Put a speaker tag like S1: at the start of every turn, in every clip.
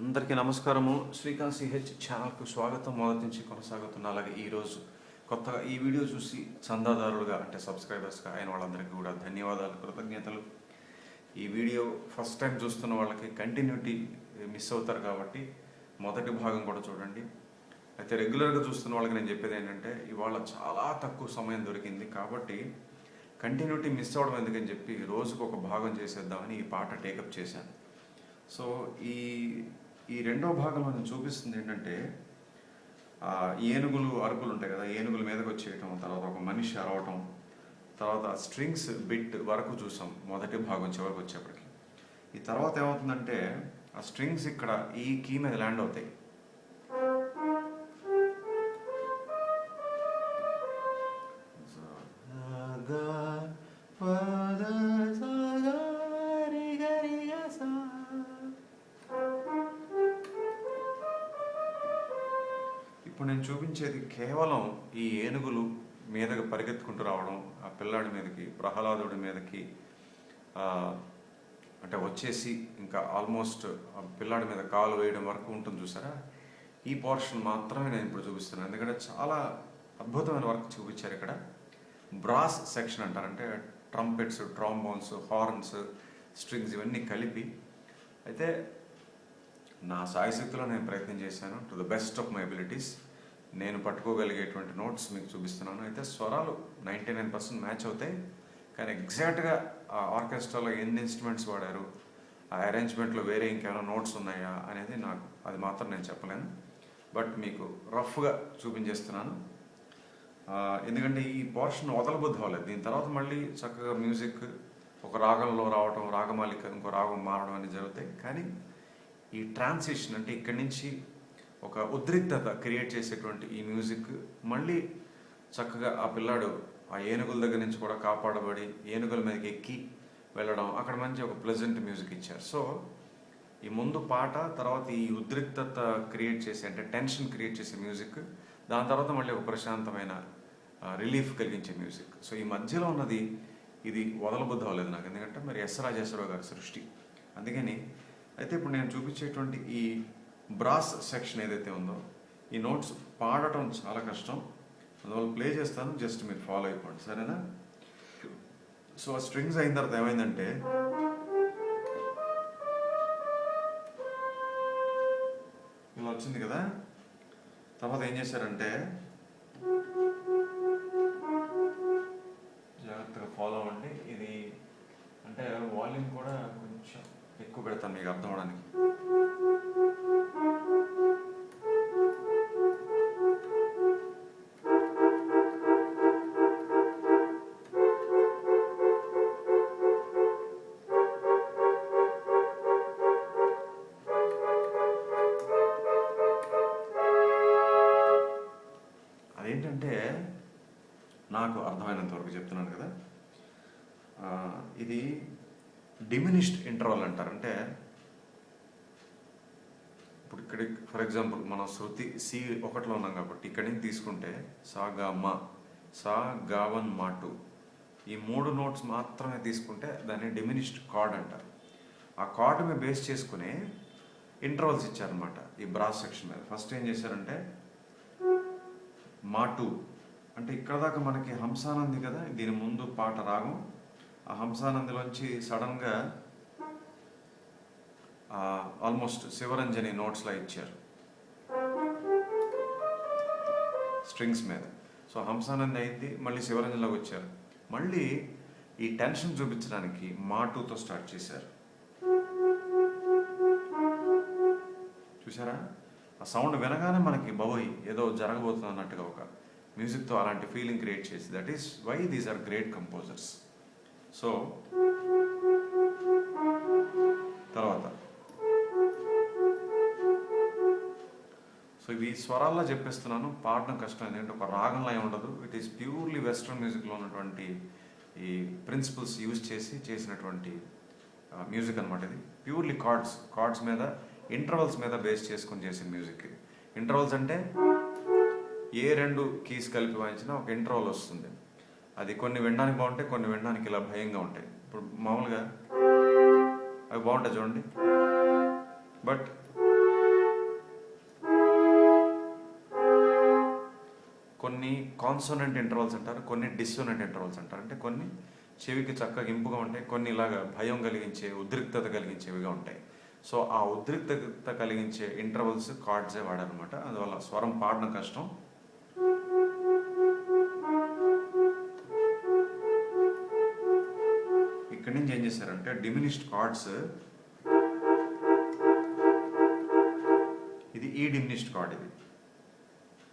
S1: అందరికీ నమస్కారము. శ్రీకాంత్ ch ఛానల్కు స్వాగతం. మొదటి నుంచి కొనసాగుతున్న అలాగే ఈరోజు కొత్తగా ఈ వీడియో చూసి చందాదారులుగా అంటే సబ్స్క్రైబర్స్గా అయిన వాళ్ళందరికీ కూడా ధన్యవాదాలు, కృతజ్ఞతలు. ఈ వీడియో ఫస్ట్ టైం చూస్తున్న వాళ్ళకి కంటిన్యూటీ మిస్ అవుతారు కాబట్టి మొదటి భాగం కూడా చూడండి. అయితే రెగ్యులర్గా చూస్తున్న వాళ్ళకి నేను చెప్పేది ఏంటంటే ఇవాళ చాలా తక్కువ సమయం దొరికింది కాబట్టి కంటిన్యూటీ మిస్ అవ్వడం ఎందుకని చెప్పి రోజుకు ఒక భాగం చేసేద్దామని ఈ పాట టేకప్ చేశాను. సో ఈ రెండో భాగంలో నేను చూపిస్తుంది ఏంటంటే ఏనుగులు అరుపులు ఉంటాయి కదా, ఏనుగుల మీదకి వచ్చేయటం, తర్వాత ఒక మనిషి అరవటం, తర్వాత స్ట్రింగ్స్ బిట్ వరకు చూసాం మొదటి భాగం చివరికి వచ్చేప్పటికి. ఈ తర్వాత ఏమవుతుందంటే ఆ స్ట్రింగ్స్ ఇక్కడ ఈ కీ మీద ల్యాండ్ అవుతాయి. ఇప్పుడు నేను చూపించేది కేవలం ఈ ఏనుగులు మీదకి పరిగెత్తుకుంటూ రావడం, ఆ పిల్లాడి మీదకి, ప్రహ్లాదుడి మీదకి అంటే వచ్చేసి ఇంకా ఆల్మోస్ట్ ఆ పిల్లాడి మీద కాలు వేయడం వరకు ఉంటుంది చూసారా. ఈ పోర్షన్ మాత్రమే నేను ఇప్పుడు చూపిస్తున్నాను, ఎందుకంటే చాలా అద్భుతమైన వర్క్ చూపించారు ఇక్కడ. బ్రాస్ సెక్షన్ అంటారు, అంటే ట్రంపెట్స్, ట్రాంబోన్స్, హార్న్స్, స్ట్రింగ్స్ ఇవన్నీ కలిపి. అయితే నా సాయశక్తిలో నేను ప్రయత్నం చేశాను, to the best of my abilities. నేను పట్టుకోగలిగేటువంటి నోట్స్ మీకు చూపిస్తున్నాను. అయితే స్వరాలు 99% మ్యాచ్ అవుతాయి, కానీ ఎగ్జాక్ట్గా ఆ ఆర్కెస్ట్రాలో ఎన్ని ఇన్స్ట్రుమెంట్స్ వాడారు, ఆ అరేంజ్మెంట్లో వేరే ఇంకేమైనా నోట్స్ ఉన్నాయా అనేది నాకు అది మాత్రం నేను చెప్పలేను. బట్ మీకు రఫ్గా చూపించేస్తున్నాను, ఎందుకంటే ఈ పోర్షన్ వదలబుద్ధి అవ్వలేదు. దీని తర్వాత మళ్ళీ చక్కగా మ్యూజిక్ ఒక రాగంలో రావటం, రాగమాలిక ఇంకో రాగం మారడం అనేది జరుగుతాయి. కానీ ఈ ట్రాన్సిషన్ అంటే ఇక్కడి నుంచి ఒక ఉద్రిక్తత క్రియేట్ చేసేటువంటి ఈ మ్యూజిక్ మళ్ళీ చక్కగా ఆ పిల్లాడు ఆ ఏనుగుల దగ్గర నుంచి కూడా కాపాడబడి ఏనుగుల మీదకి ఎక్కి వెళ్ళడం, అక్కడ మంచి ఒక ప్లెజెంట్ మ్యూజిక్ ఇచ్చారు. సో ఈ ముందు పాట, తర్వాత ఈ ఉద్రిక్తత క్రియేట్ చేసే అంటే టెన్షన్ క్రియేట్ చేసే మ్యూజిక్, దాని తర్వాత మళ్ళీ ఒక ప్రశాంతమైన రిలీఫ్ కలిగించే మ్యూజిక్. సో ఈ మధ్యలో ఉన్నది ఇది వదలబుద్ధి అవ్వలేదు నాకు, ఎందుకంటే మరి ఎస్ రాజేశ్వరరావు గారి సృష్టి, అందుకని. అయితే ఇప్పుడు నేను చూపించేటువంటి ఈ బ్రాస్ సెక్షన్ ఏదైతే ఉందో ఈ నోట్స్ పాడటం చాలా కష్టం, అందువల్ల ప్లే చేస్తాను, జస్ట్ మీరు ఫాలో అయిపోండి, సరేనా. సో ఆ స్ట్రింగ్స్ అయిన తర్వాత ఏమైందంటే ఇలా వచ్చింది కదా. తర్వాత ఏం చేశారంటే జాగ్రత్తగా ఫాలో అవ్వండి. ఇది అంటే వాల్యూమ్ కూడా కొంచెం ఎక్కువ పెడతాను మీకు అర్థం అవడానికి. అదేంటంటే నాకు అర్థమైనంత వరకు చెప్తున్నాను కదా, ఇది డిమినిష్డ్ ఇంటర్వల్ అంటారు. అంటే ఇప్పుడు ఇక్కడ ఫర్ ఎగ్జాంపుల్ మనం శృతి C1లో ఉన్నాం కాబట్టి ఇక్కడి నుంచి తీసుకుంటే సా గా మా, సా గావన్ మాటు, ఈ 3 నోట్స్ మాత్రమే తీసుకుంటే దాన్ని డిమినిష్డ్ కార్డ్ అంటారు. ఆ కార్డ్ మీద బేస్ చేసుకునే ఇంటర్వల్స్ ఇచ్చారనమాట ఈ బ్రాస్ సెక్షన్ మీద. ఫస్ట్ ఏం చేశారంటే మాటు అంటే ఇక్కడ దాకా మనకి హంసానంది కదా, దీని ముందు పాట రాగం, ఆ హంసానందిలోంచి సడన్గా ఆల్మోస్ట్ శివరంజని నోట్స్లా ఇచ్చారు స్ట్రింగ్స్ మీద. సో హంసానంది అయింది, మళ్ళీ శివరంజన్లోకి వచ్చారు, మళ్ళీ ఈ టెన్షన్ చూపించడానికి మాటుతో స్టార్ట్ చేశారు. చూసారా, ఆ సౌండ్ వినగానే మనకి బాబోయ్ ఏదో జరగబోతుంది అన్నట్టుగా ఒక మ్యూజిక్తో అలాంటి ఫీలింగ్ క్రియేట్ చేసి, that is why these are great composers. So తర్వాత ఇవి స్వరాల్లో చెప్పేస్తున్నాను, పాడడం కష్టం, ఎందుకంటే ఒక రాగంలో ఉండదు. ఇట్ ఈస్ ప్యూర్లీ వెస్ట్రన్ మ్యూజిక్లో ఉన్నటువంటి ఈ ప్రిన్సిపల్స్ యూజ్ చేసినటువంటి మ్యూజిక్ అనమాట. ఇది ప్యూర్లీ కార్డ్స్ మీద, ఇంటర్వల్స్ మీద బేస్ చేసుకొని చేసిన మ్యూజిక్. ఇంటర్వల్స్ అంటే ఏ 2 కీస్ కలిపి వాయించినా ఒక ఇంటర్వల్ వస్తుంది. అది కొన్ని వినడానికి బాగుంటాయి, కొన్ని వినడానికి ఇలా భయంగా ఉంటాయి. ఇప్పుడు మామూలుగా అవి బాగుంటాయి చూడండి, బట్ కాన్సోనెంట్ ఇంటర్వల్స్ అంటారు, కొన్ని డిస్సోనెంట్ ఇంటర్వల్స్ అంటారు. అంటే కొన్ని చెవికి చక్కగా ఇంపుగా ఉంటాయి, కొన్ని ఇలాగా భయం కలిగించే ఉద్రిక్తత కలిగించేవిగా ఉంటాయి. సో ఆ ఉద్రిక్తత కలిగించే ఇంటర్వల్స్ కార్డ్సే వాడారనమాట. అందువల్ల స్వరం పాడడం కష్టం. ఇక్కడి నుంచి ఏం చేశారంటే డిమినిష్డ్ కార్డ్స్, ఇది ఈ డిమినిష్డ్ కార్డ్, ఇది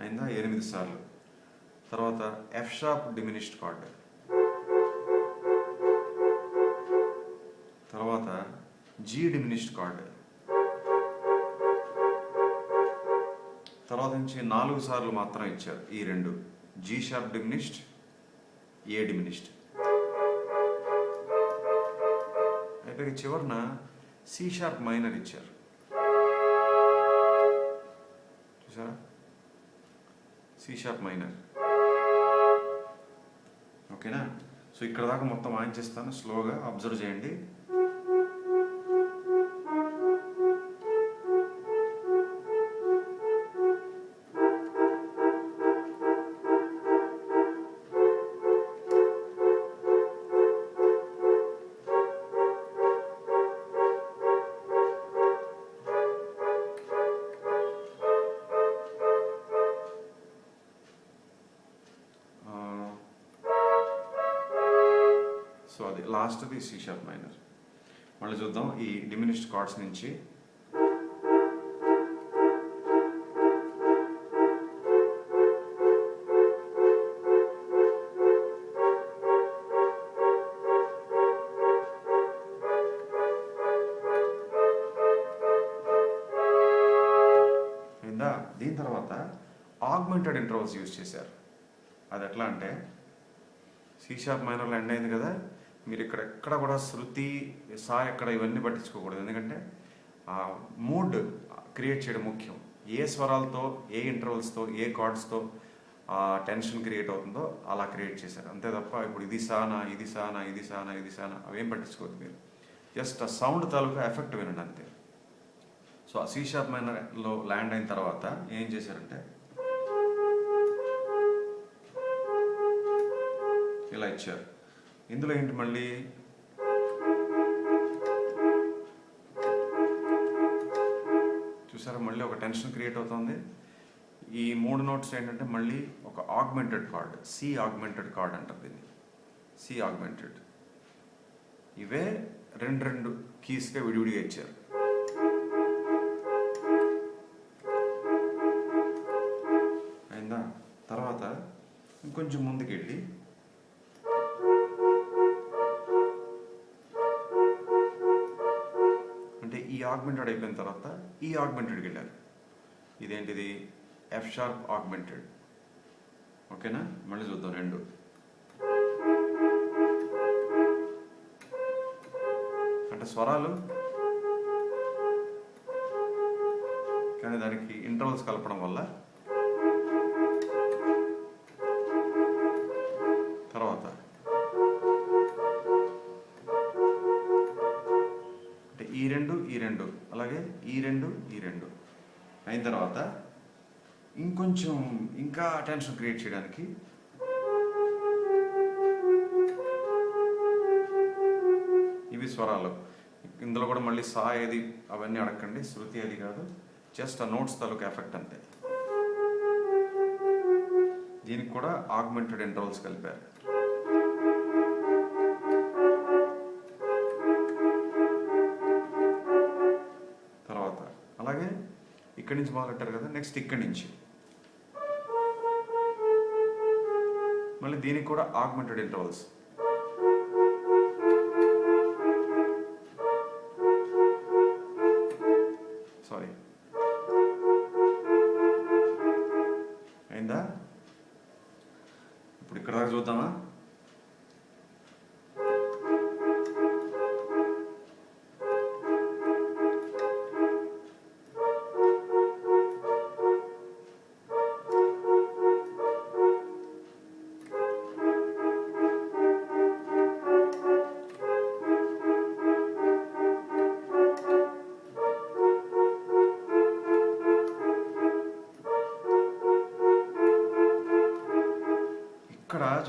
S1: అయిందా 8 సార్లు. తర్వాత ఎఫ్ షార్ప్ డిమినిష్డ్ కార్డ్, తర్వాత జీ డిమినిష్డ్ కార్డ్, తర్వాత నుంచి 4 సార్లు మాత్రం ఇచ్చారు ఈ రెండు, జీ షార్ప్ డిమినిష్డ్, ఏ డిమినిష్డ్. అయిపోయి చివరిన సి షార్ప్ మైనర్ ఇచ్చారు. చూసారా, సి షార్ప్ మైనర్. ఓకేనా? సో ఇక్కడ దాకా మొత్తం వాయించేస్తాను, స్లోగా అబ్జర్వ్ చేయండి. సో అది లాస్ట్ది సి షార్ప్ మైనర్. మళ్ళీ చూద్దాం ఈ డిమినిష్డ్ కార్డ్స్ నుంచి. అయిందా? దీని తర్వాత ఆగ్మెంటెడ్ ఇంటర్వల్స్ యూజ్ చేశారు. అది ఎట్లా అంటే సి షార్ప్ మైనర్లో ఎండ్ అయింది కదా, మీరు ఇక్కడ ఎక్కడ కూడా శృతి సా ఎక్కడ ఇవన్నీ పట్టించుకోకూడదు. ఎందుకంటే ఆ మూడ్ క్రియేట్ చేయడం ముఖ్యం. ఏ స్వరాలతో, ఏ ఇంటర్వల్స్తో, ఏ కార్డ్స్తో ఆ టెన్షన్ క్రియేట్ అవుతుందో అలా క్రియేట్ చేశారు అంతే తప్ప ఇప్పుడు ఇది సానా, ఇది సానా, ఇది సానా, ఇది సానా అవేం పట్టించుకోవద్దు మీరు. జస్ట్ ఆ సౌండ్ తాలూకా ఎఫెక్ట్ వినండి అంతే. సో ఆ సి షార్ప్ మైనర్లో ల్యాండ్ అయిన తర్వాత ఏం చేశారంటే ఇలా ఇచ్చారు. ఇందులో ఏంటి, మళ్ళీ చూసారా మళ్ళీ ఒక టెన్షన్ క్రియేట్ అవుతుంది. ఈ 3 నోట్స్ ఏంటంటే మళ్ళీ ఒక augmented chord, C augmented chord అంటారు దీన్ని, సి ఆగ్మెంటెడ్. ఇవే 2 కీస్గా విడివిడిగా ఇచ్చారు. అయిందా? తర్వాత ఇంకొంచెం ముందుకెళ్ళి అంటే ఈ ఆగ్మెంటెడ్ అయిపోయిన తర్వాత ఈ ఆగ్మెంటెడ్కి వెళ్ళారు. ఇదేంటిది, ఎఫ్ షార్ప్ ఆగ్మెంటెడ్. ఓకేనా? మళ్ళీ చూద్దాం రెండు. అంటే స్వరాలు కానీ దానికి ఇంటర్వల్స్ కలపడం వల్ల. తర్వాత అంటే ఈ రెండు అలాగే ఈ రెండు అయిన తర్వాత ఇంకొంచెం ఇంకా టెన్షన్ క్రియేట్ చేయడానికి ఇవి స్వరాలు. ఇందులో కూడా మళ్ళీ సా ఏది అవన్నీ అడగండి, శృతి అది కాదు, జస్ట్ ఆ నోట్స్ తాలూకు ఎఫెక్ట్ అంతే. దీనికి కూడా ఆగ్మెంటెడ్ ఇంటర్వల్స్ కలిపారు. తర్వాత అలాగే ఇక్కడి నుంచి మొదలెట్టారు కదా, నెక్స్ట్ ఇక్కడి నుంచి మళ్ళీ దీనికి కూడా ఆగ్మెంటెడ్ ఇంటర్వల్స్. సారీ, అయిందా? ఇప్పుడు ఇక్కడ దాకా చూద్దామా.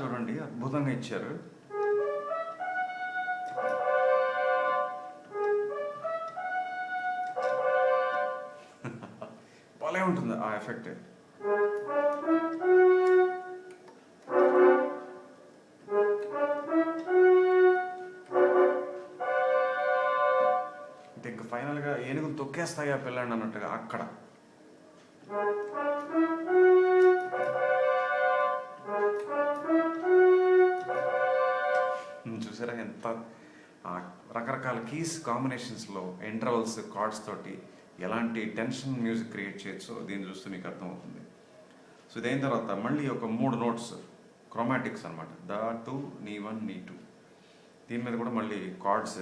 S1: చూడండి అద్భుతంగా ఇచ్చారు. భలే ఉంటుంది ఆ ఎఫెక్ట్. అంటే ఇంకా ఫైనల్గా ఏనుగులు తొక్కేస్తాయి ఆ పిల్లాడిని అన్నట్టుగా అక్కడ. చూసారా ఎంత రకరకాల కీస్ కాంబినేషన్స్లో ఇంటర్వల్స్ కార్డ్స్ తోటి ఎలాంటి టెన్షన్ మ్యూజిక్ క్రియేట్ చేయొచ్చో దీన్ని చూస్తే మీకు అర్థమవుతుంది. సో ఇదైన తర్వాత మళ్ళీ ఒక 3 నోట్స్ క్రోమాటిక్స్ అనమాట, ద2, నీ1, నీ2. దీని మీద కూడా మళ్ళీ కార్డ్స్.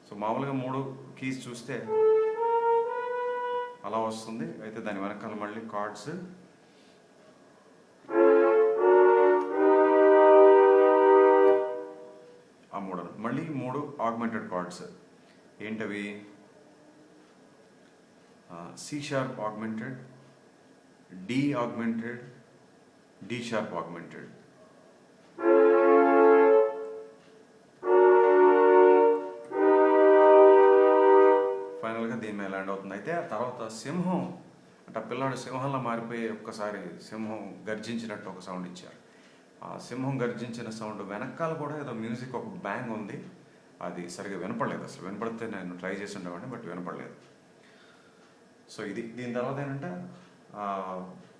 S1: సో మామూలుగా 3 కీస్ చూస్తే అలా వస్తుంది, అయితే దాని వెనకాల మళ్ళీ కార్డ్స్. ఆ 3 మళ్ళీ 3 ఆగ్మెంటెడ్ కార్డ్స్. ఏంటవి? C sharp augmented, D augmented, D sharp augmented. ఫైనల్గా దీని మీద ల్యాండ్ అవుతుంది. అయితే ఆ తర్వాత సింహం అంటే ఆ పిల్లాడు సింహంలో మారిపోయి ఒక్కసారి సింహం గర్జించినట్టు ఒక సౌండ్ ఇచ్చారు. ఆ సింహం గర్జించిన సౌండ్ వెనకాల కూడా ఏదో మ్యూజిక్ ఒక బ్యాంగ్ ఉంది, అది సరిగా వినపడలేదు. అసలు వినపడితే నేను ట్రై చేసి ఉండేవాడిని, బట్ వినపడలేదు. సో ఇది దీని తర్వాత ఏంటంటే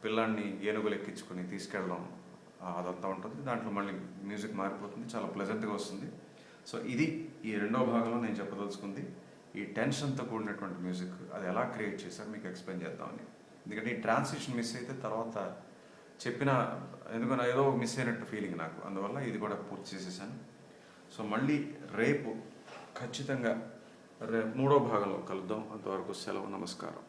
S1: పిల్లాడిని ఏనుగులు ఎక్కించుకొని తీసుకెళ్ళడం అదంతా ఉంటుంది. దాంట్లో మళ్ళీ మ్యూజిక్ మారిపోతుంది, చాలా ప్లెజెంట్గా వస్తుంది. సో ఇది ఈ 2వ భాగంలో నేను చెప్పదలుచుకుంది. ఈ టెన్షన్తో కూడినటువంటి మ్యూజిక్ అది ఎలా క్రియేట్ చేశారు మీకు ఎక్స్ప్లెయిన్ చేద్దామని. ఎందుకంటే ఈ ట్రాన్సిషన్ మిస్ అయితే తర్వాత చెప్పిన ఎందుకన్నా ఏదో మిస్ అయినట్టు ఫీలింగ్ నాకు, అందువల్ల ఇది కూడా పూర్తి చేసేసాను. సో మళ్ళీ రేపు ఖచ్చితంగా 3వ భాగంలో కలుద్దాం. అంతవరకు సెలవు, నమస్కారం.